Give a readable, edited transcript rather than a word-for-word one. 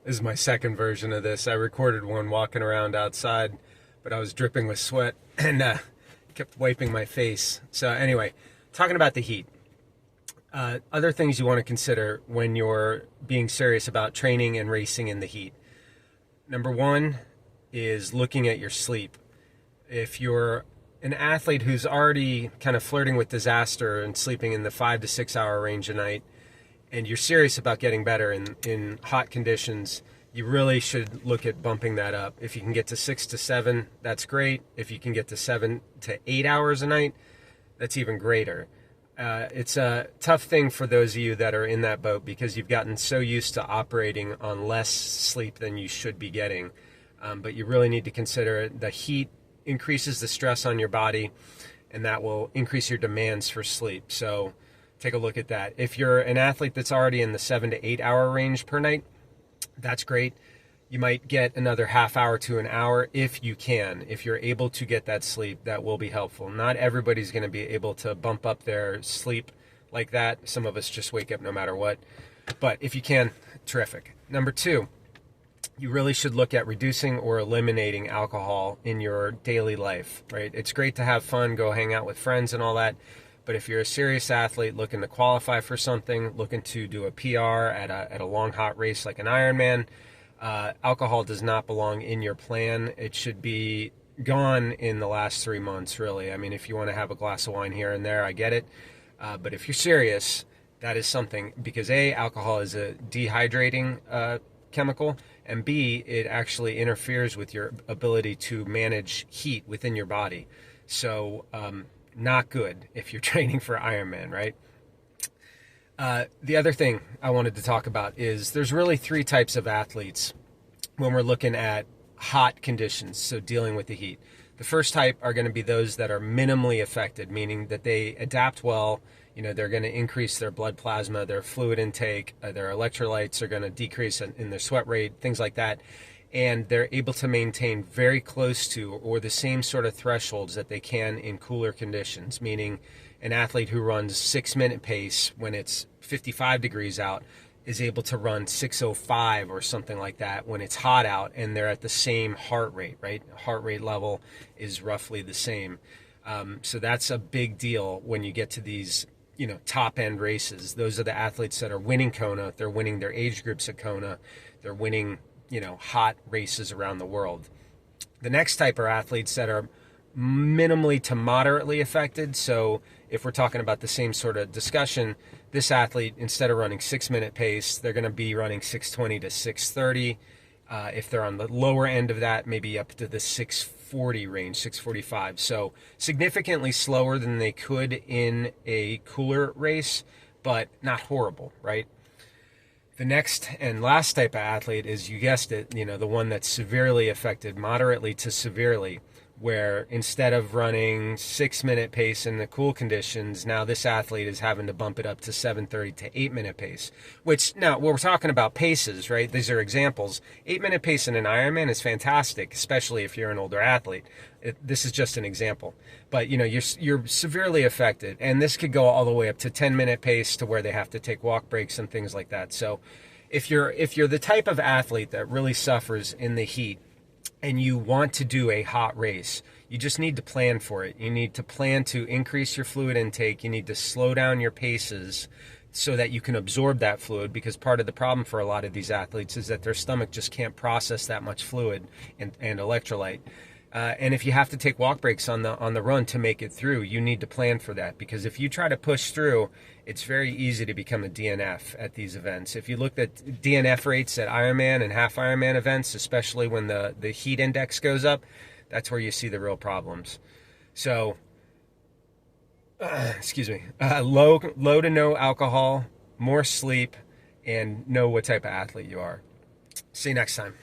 This is my second version of this. I recorded one walking around outside, but I was dripping with sweat and kept wiping my face. So, anyway, talking about the heat. Other things you want to consider when you're being serious about training and racing in the heat. Number one is looking at your sleep. If you're an athlete who's already kind of flirting with disaster and sleeping in the 5 to 6 hour range a night, and you're serious about getting better in hot conditions, you really should look at bumping that up. If you can get to 6 to 7, that's great. If you can get to 7 to 8 hours a night, that's even greater. It's a tough thing for those of you that are in that boat because you've gotten so used to operating on less sleep than you should be getting. But you really need to consider the heat increases the stress on your body, and that will increase your demands for sleep. So take a look at that. If you're an athlete that's already in the 7 to 8 hour range per night, that's great. You might get another half hour to an hour if you can. If you're able to get that sleep, that will be helpful. Not everybody's going to be able to bump up their sleep like that. Some of us just wake up no matter what. But if you can, terrific. Number two, you really should look at reducing or eliminating alcohol in your daily life, right? It's great to have fun, go hang out with friends and all that. But if you're a serious athlete looking to qualify for something, looking to do a PR at a long, hot race like an Ironman, alcohol does not belong in your plan. It should be gone in the last 3 months, really. I mean, if you want to have a glass of wine here and there, I get it. But if you're serious, that is something, because A, alcohol is a dehydrating chemical, and B, it actually interferes with your ability to manage heat within your body. So, not good if you're training for Ironman, right? The other thing I wanted to talk about is there's really three types of athletes when we're looking at hot conditions, so dealing with the heat. The first type are going to be those that are minimally affected, meaning that they adapt well. You know, they're going to increase their blood plasma, their fluid intake, their electrolytes are going to decrease in their sweat rate, things like that. And they're able to maintain very close to or the same sort of thresholds that they can in cooler conditions, meaning an athlete who runs 6 minute pace when it's 55 degrees out is able to run 6:05 or something like that when it's hot out, and they're at the same heart rate, right? Heart rate level is roughly the same. So that's a big deal when you get to these, top end races. Those are the athletes that are winning Kona. They're winning their age groups at Kona. They're winning, hot races around the world. The next type are athletes that are minimally to moderately affected. So if we're talking about the same sort of discussion, this athlete, instead of running 6 minute pace, they're going to be running 6:20 to 6:30. If they're on the lower end of that, maybe up to the 6:40 range, 6:45. So significantly slower than they could in a cooler race, but not horrible, right? The next and last type of athlete is, you guessed it, the one that's severely affected, moderately to severely, where instead of running 6 minute pace in the cool conditions, now this athlete is having to bump it up to 7:30 to 8 minute pace, which now we're talking about paces, right? These are examples. 8 minute pace in an Ironman is fantastic, especially if you're an older athlete. This is just an example, but you're severely affected, and this could go all the way up to 10 minute pace to where they have to take walk breaks and things like that. So if you're the type of athlete that really suffers in the heat, and you want to do a hot race, you just need to plan for it. You need to plan to increase your fluid intake. You need to slow down your paces so that you can absorb that fluid, because part of the problem for a lot of these athletes is that their stomach just can't process that much fluid and electrolyte. And if you have to take walk breaks on the run to make it through, you need to plan for that, because if you try to push through, it's very easy to become a DNF at these events. If you look at DNF rates at Ironman and half Ironman events, especially when the heat index goes up, that's where you see the real problems. So, excuse me, low to no alcohol, more sleep, and know what type of athlete you are. See you next time.